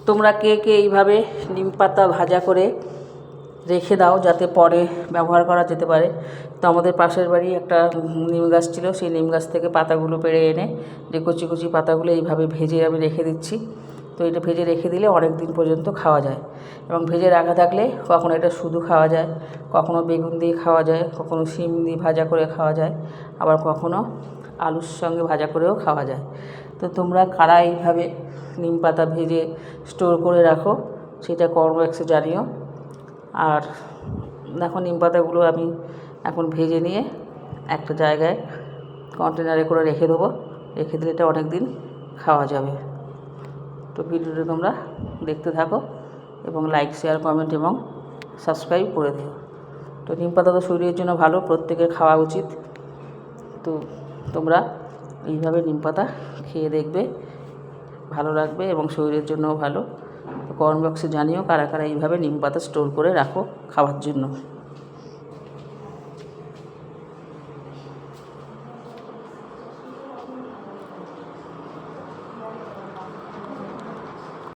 তোমরা কে কে এইভাবে নিম পাতা ভাজা করে রেখে দাও যাতে পরে ব্যবহার করা যেতে পারে? তো আমাদের পাশের বাড়ি একটা নিম গাছ ছিল, সেই নিম গাছ থেকে পাতাগুলো পেড়ে এনে যে কচি কচি পাতাগুলো এইভাবে ভেজে আমি রেখে দিচ্ছি। তো এটা ভেজে রেখে দিলে অনেক দিন পর্যন্ত খাওয়া যায়। এবং ভেজে রাখা থাকলে কখনো এটা শুধু খাওয়া যায়, কখনো বেগুন দিয়ে খাওয়া যায়, কখনো শিম দিয়ে ভাজা করে খাওয়া যায়, আবার কখনো আলুর সঙ্গে ভাজা করেও খাওয়া যায়। তো তোমরা কারা এইভাবে নিম পাতা ভেজে স্টোর করে রাখো সেটা কমেন্ট বক্সে জানিও। আর দেখো নিম পাতাগুলো আমি এখন ভেজে নিয়ে একটা জায়গায় কন্টেনারে করে রেখে দেবো। রেখে দিলে এটা অনেক দিন খাওয়া যাবে। তো ভিডিওটা তোমরা দেখতে থাকো এবং লাইক, শেয়ার, কমেন্ট এবং সাবস্ক্রাইব করে দিও। তো নিম পাতা তো শরীরের জন্য ভালো, প্রত্যেকের খাওয়া উচিত। তো তোমরা এইভাবে নিম পাতা খেয়ে দেখবে, ভালো লাগবে এবং শরীরের জন্যও ভালো। তো কমেন্ট বক্সে জানিও কারা কারা এইভাবে নিম পাতা স্টোর করে রাখো খাওয়ার জন্য।